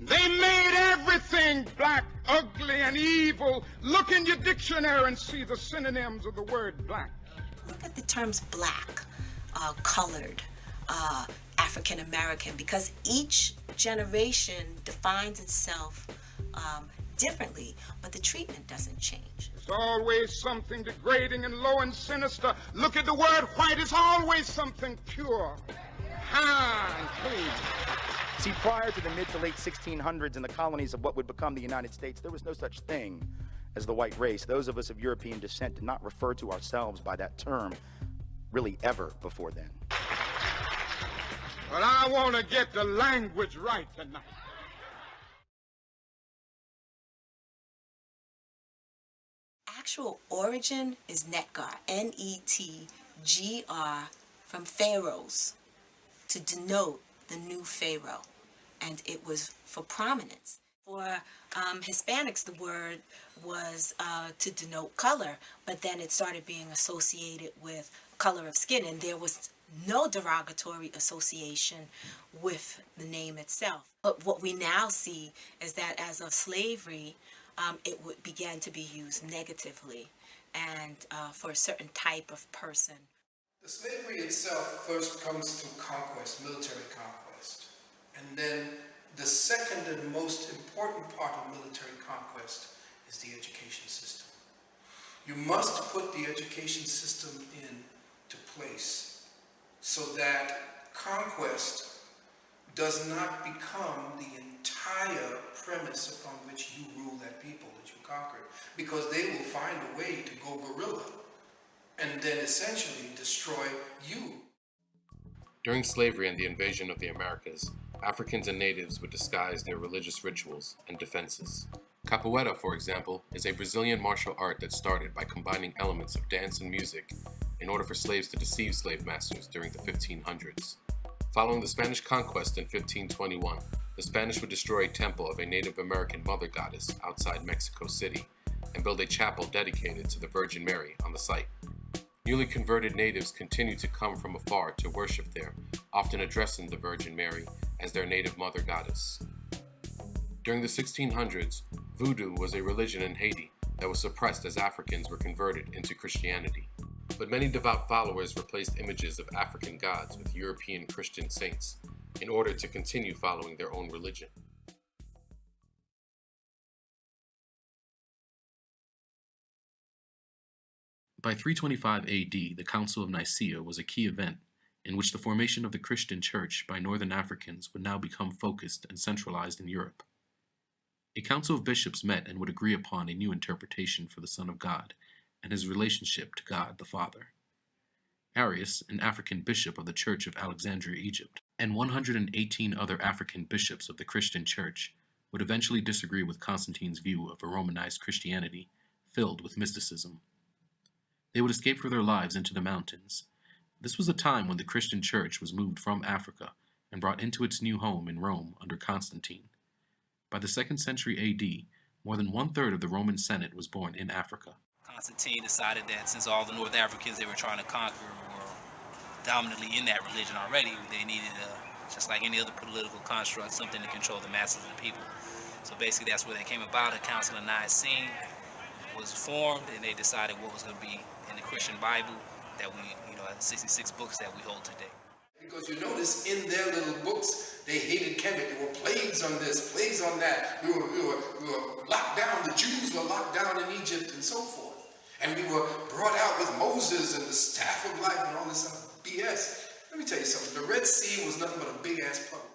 They made everything black, ugly, and evil. Look in your dictionary and see the synonyms of the word black. Look at the terms black, colored, African American, because each generation defines itself differently, but the treatment doesn't change. There's always something degrading and low and sinister. Look at the word white. It's always something pure, high, and clean. See, prior to the mid to late 1600s in the colonies of what would become the United States, there was no such thing as the white race. Those of us of European descent did not refer to ourselves by that term really ever before then. But I want to get the language right tonight. Actual origin is Netgar, N-E-T-G-R, from pharaohs, to denote the new pharaoh, and it was for prominence. For Hispanics, the word was to denote color, but then it started being associated with color of skin, and there was no derogatory association with the name itself. But what we now see is that as of slavery, it would begin to be used negatively and for a certain type of person. The slavery itself first comes through conquest, military conquest. And then the second and most important part of military conquest is the education system. You must put the education system into place so that conquest does not become the entire premise upon which you rule that people that you conquered, because they will find a way to go guerrilla and then essentially destroy you. During slavery and the invasion of the Americas, Africans and natives would disguise their religious rituals and defenses. Capoeira, for example, is a Brazilian martial art that started by combining elements of dance and music in order for slaves to deceive slave masters during the 1500s. Following the Spanish conquest in 1521, the Spanish would destroy a temple of a Native American mother goddess outside Mexico City and build a chapel dedicated to the Virgin Mary on the site. Newly converted natives continued to come from afar to worship there, often addressing the Virgin Mary as their native mother goddess. During the 1600s, Voodoo was a religion in Haiti that was suppressed as Africans were converted into Christianity. But many devout followers replaced images of African gods with European Christian saints in order to continue following their own religion. By 325 AD, the Council of Nicaea was a key event in which the formation of the Christian Church by Northern Africans would now become focused and centralized in Europe. A council of bishops met and would agree upon a new interpretation for the Son of God and his relationship to God the Father. Arius, an African bishop of the Church of Alexandria, Egypt, and 118 other African bishops of the Christian Church would eventually disagree with Constantine's view of a Romanized Christianity filled with mysticism. They would escape for their lives into the mountains. This was a time when the Christian Church was moved from Africa and brought into its new home in Rome under Constantine. By the 2nd century AD, more than 1/3 of the Roman Senate was born in Africa. Constantine decided that since all the North Africans they were trying to conquer were dominantly in that religion already, they needed, just like any other political construct, something to control the masses of the people. So basically that's where they came about. The Council of Nicaea was formed, and they decided what was going to be in the Christian Bible that we, the 66 books that we hold today. Because you notice in their little books, they hated Kemet. There were plagues on this, plagues on that. We were locked down. The Jews were locked down in Egypt and so forth. And we were brought out with Moses and the staff of life and all this other BS. Let me tell you something. The Red Sea was nothing but a big-ass puddle.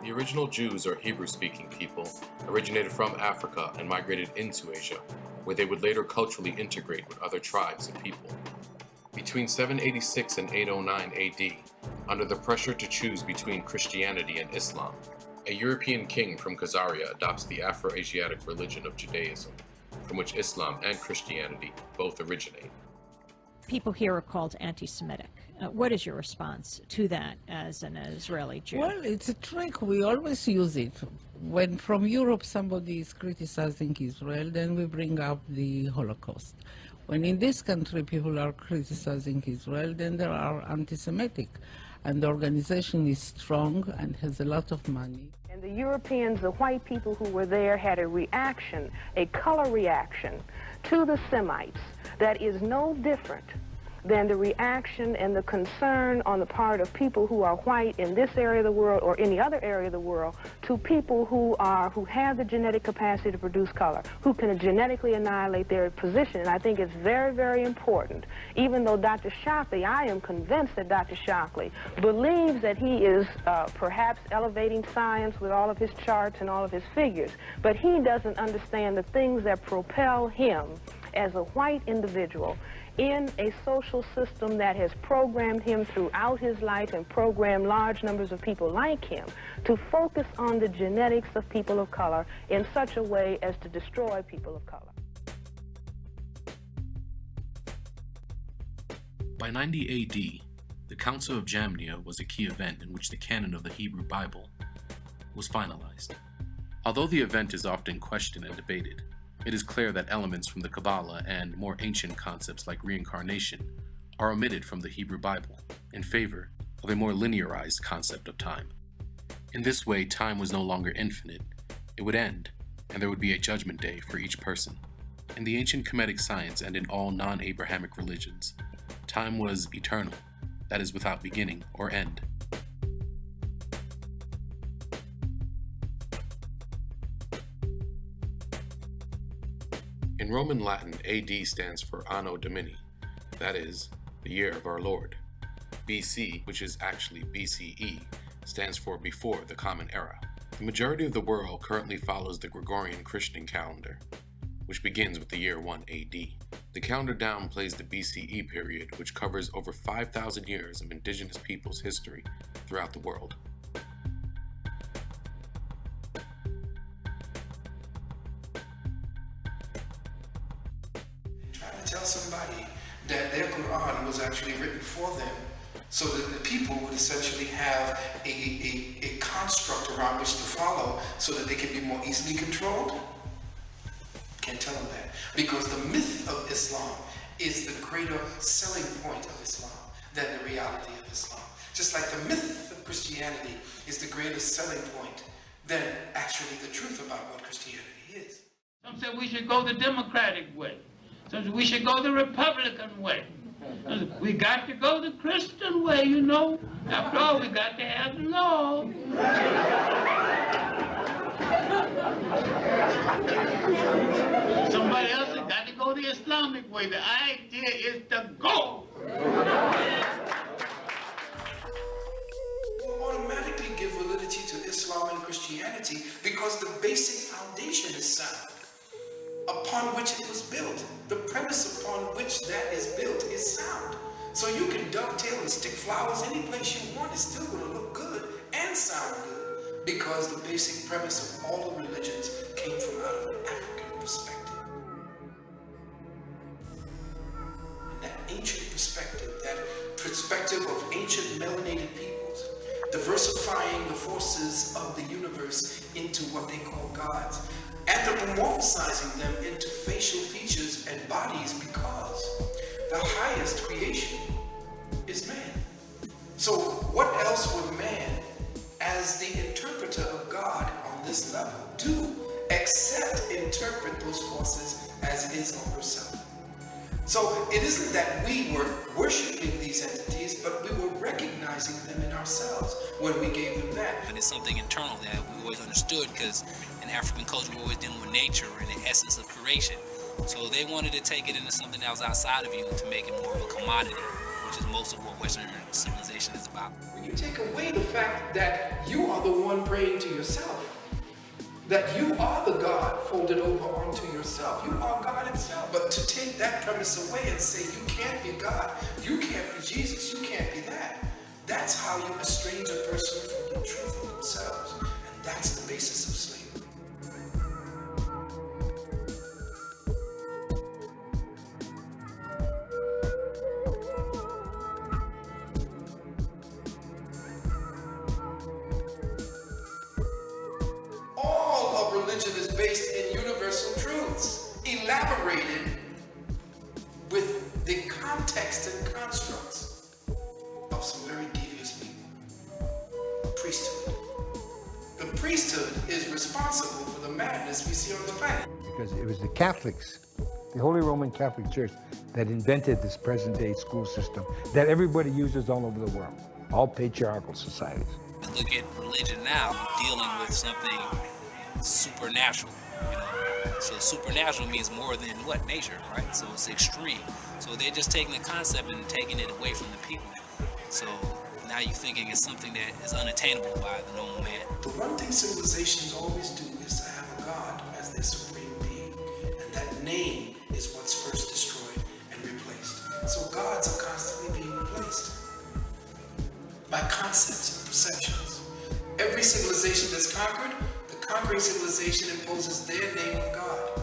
The original Jews, or Hebrew-speaking people, originated from Africa and migrated into Asia, where they would later culturally integrate with other tribes and people. Between 786 and 809 AD, under the pressure to choose between Christianity and Islam, a European king from Khazaria adopts the Afro-Asiatic religion of Judaism, from which Islam and Christianity both originate. People here are called anti-Semitic. What is your response to that as an Israeli Jew? Well, it's a trick. We always use it. When from Europe somebody is criticizing Israel, then we bring up the Holocaust. When in this country people are criticizing Israel, then they are anti-Semitic. And the organization is strong and has a lot of money. And the Europeans, the white people who were there, had a reaction, a color reaction to the Semites that is no different than the reaction and the concern on the part of people who are white in this area of the world or any other area of the world to people who have the genetic capacity to produce color, who can genetically annihilate their position. And I think it's very, very important. Even though Dr. Shockley, I am convinced that Dr. Shockley believes that he is perhaps elevating science with all of his charts and all of his figures, but he doesn't understand the things that propel him as a white individual in a social system that has programmed him throughout his life and programmed large numbers of people like him to focus on the genetics of people of color in such a way as to destroy people of color. By 90 AD, the Council of Jamnia was a key event in which the canon of the Hebrew Bible was finalized. Although the event is often questioned and debated, it is clear that elements from the Kabbalah and more ancient concepts like reincarnation are omitted from the Hebrew Bible in favor of a more linearized concept of time. In this way, time was no longer infinite, it would end, and there would be a judgment day for each person. In the ancient Kemetic science and in all non-Abrahamic religions, time was eternal, that is, without beginning or end. In Roman Latin, AD stands for Anno Domini, that is, the year of our Lord. BC, which is actually BCE, stands for before the Common Era. The majority of the world currently follows the Gregorian Christian calendar, which begins with the year 1 AD. The calendar downplays the BCE period, which covers over 5,000 years of indigenous peoples' history throughout the world. Tell somebody that their Quran was actually written for them so that the people would essentially have a construct around which to follow so that they can be more easily controlled? Can't tell them that. Because the myth of Islam is the greater selling point of Islam than the reality of Islam. Just like the myth of Christianity is the greater selling point than actually the truth about what Christianity is. Some say we should go the Democratic way. Some we should go the Republican way. We got to go the Christian way, you know. After all, we got to have the law. Somebody else has got to go the Islamic way. The idea is to go. We'll automatically give validity to Islam and Christianity because the basic foundation is sound, upon which it was built. The premise upon which that is built is sound. So you can dovetail and stick flowers any place you want. It's still going to look good and sound good because the basic premise of all the religions came from out of an African perspective. And that ancient perspective, that perspective of ancient melanated peoples, diversifying the forces of the universe into what they call gods, anthropomorphizing them into facial features and bodies because the highest creation is man. So what else would man, as the interpreter of God on this level, do except interpret those forces as his or herself? So it isn't that we were worshiping these entities, but we were recognizing them in ourselves when we gave them that. And it's something internal that we always understood because in African culture we're always dealing with nature and the essence of creation. So they wanted to take it into something that was outside of you to make it more of a commodity, which is most of what Western civilization is about. When you take away the fact that you are the one praying to yourself, that you are the God folded over onto yourself. You are God himself. But to take that premise away and say you can't be God, you can't be Jesus, you can't be that, that's how you estrange a person from the truth of themselves. And that's the basis of slavery. Religion is based in universal truths, elaborated with the context and constructs of some very devious people. Priesthood. The priesthood is responsible for the madness we see on the planet. Because it was the Catholics, the Holy Roman Catholic Church, that invented this present-day school system that everybody uses all over the world, all patriarchal societies. Look at religion now, dealing with something supernatural, you know. So supernatural means more than what? Nature, right? So it's extreme. So they're just taking the concept and taking it away from the people. So now you're thinking it's something that is unattainable by the normal man. The one thing civilizations always do is to have a God as their supreme being. And that name is what's first destroyed and replaced. So gods are constantly being replaced by concepts and perceptions. Every civilization that's conquered, conquering civilization imposes their name of God.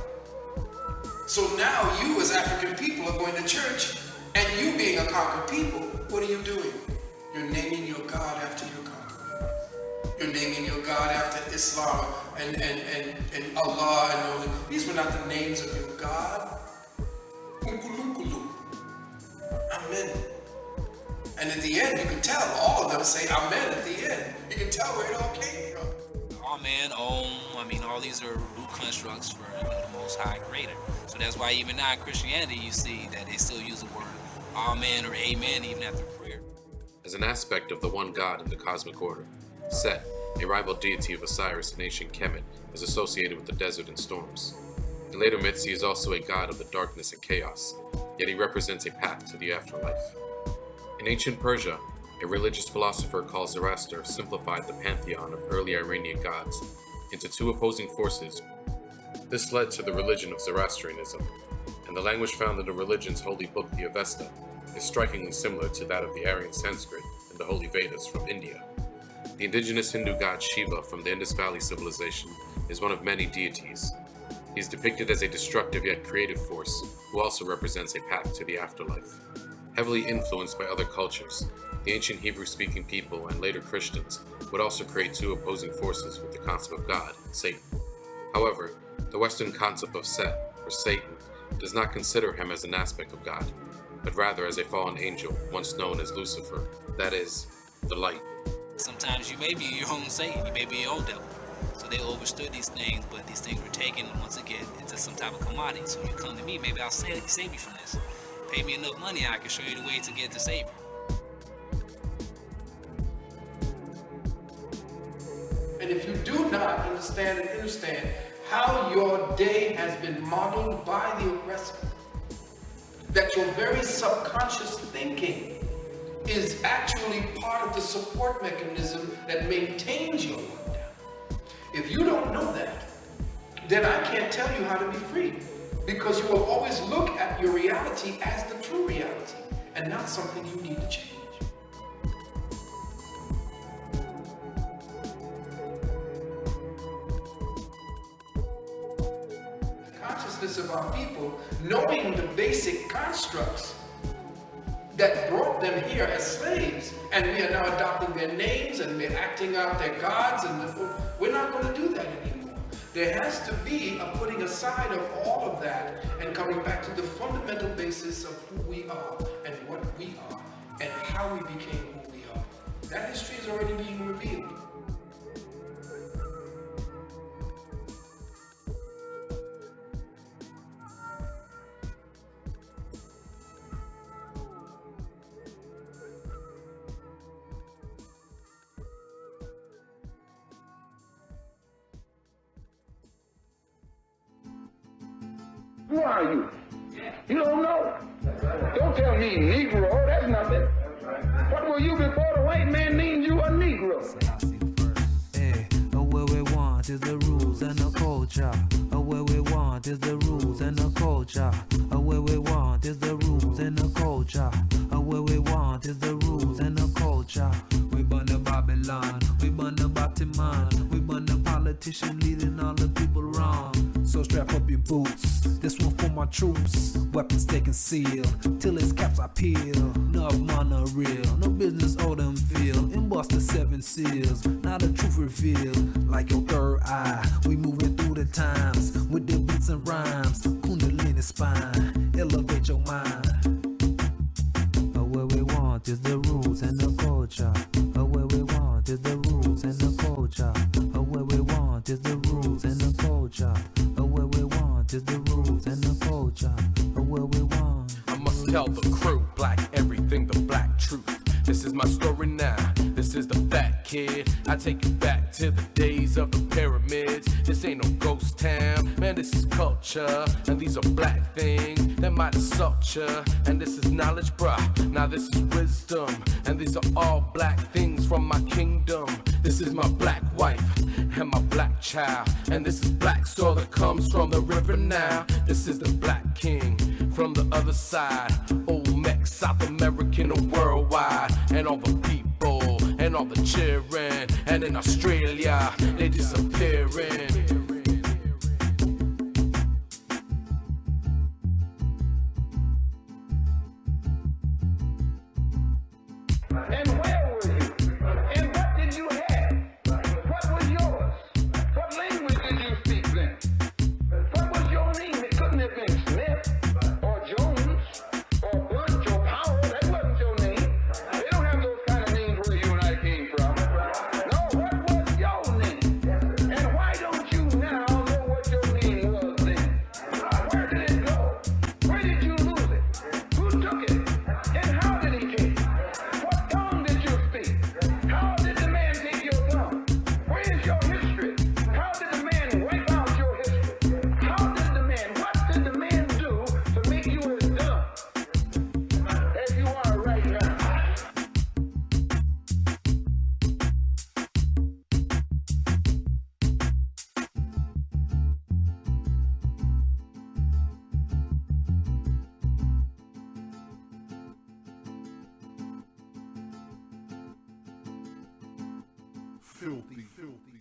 So now you as African people are going to church, and you being a conquered people, what are you doing? You're naming your God after your conqueror. You're naming your God after Islam and Allah and all that. These were not the names of your God. Ukulukulu. Amen. And at the end, you can tell all of them say Amen at the end. You can tell where it all came from. Amen, I mean, all these are root constructs for the Most High Creator. So that's why even now in Christianity, you see that they still use the word Amen or Amen even after prayer. As an aspect of the one God in the cosmic order, Set, a rival deity of Osiris in ancient Kemet, is associated with the desert and storms. In later myths, he is also a god of the darkness and chaos, yet he represents a path to the afterlife. In ancient Persia, a religious philosopher called Zoroaster simplified the pantheon of early Iranian gods into two opposing forces. This led to the religion of Zoroastrianism, and the language found in the religion's holy book, the Avesta, is strikingly similar to that of the Aryan Sanskrit and the Holy Vedas from India. The indigenous Hindu god Shiva from the Indus Valley civilization is one of many deities. He is depicted as a destructive yet creative force who also represents a path to the afterlife. Heavily influenced by other cultures, the ancient Hebrew-speaking people and later Christians would also create two opposing forces with the concept of God, Satan. However, the Western concept of Set, or Satan, does not consider him as an aspect of God, but rather as a fallen angel once known as Lucifer, that is, the light. Sometimes you may be your own Satan, you may be your own devil. So they overstood these things, but these things were taken once again into some type of commodity. So you come to me, maybe I'll save you from this. Pay me enough money, I can show you the way to get to Savior. And if you do not understand how your day has been modeled by the oppressor, that your very subconscious thinking is actually part of the support mechanism that maintains your life. If you don't know that, then I can't tell you how to be free, because you will always look at your reality as the true reality and not something you need to change. Consciousness of our people, knowing the basic constructs that brought them here as slaves, and we are now adopting their names and we're acting out their gods, and we're not going to do that anymore. There has to be a putting aside of all of that and coming back to the fundamental basis of who we are and what we are and how we became who we are. That history is already being revealed. Who are you? You don't know. Don't tell me Negro, that's nothing. What were you before the white man named you a Negro? Hey, what we want is the rules and the culture. What we want is the rules and the culture. What we want is the rules and the culture. What we want is the rules and the culture. We burn the Babylon, we burn the Batiman, we burn the politician leading all the people wrong. So strap up your boots, this one for my troops. Weapons taken seal, till its caps are peeled. Enough money real, no business owe them feel. Emboss the 7 seals, now the truth revealed. Like your third eye, we moving through the times. With the beats and rhymes, Kundalini spine, elevate your mind. What we want is the rules and the culture. What we want is the rules and the culture. What we want is the rules and the culture. What we want is the rules and the culture. What we want. I must tell the crew, black everything, the black truth. This is my story now, this is the fat kid. I take you back to the days of the pyramids. This ain't no ghost town, man, this is culture. And these are black things that might assault ya. And this is knowledge, bruh, now this is wisdom. And these are all black things from my kingdom. This is my black wife and my black child. And this is black soil that comes from the river now. This is the black king from the other side. Olmec, South American or worldwide. And all the people and all the children. And in Australia, they disappearing. And where were you? And what did you have? What was yours? filthy.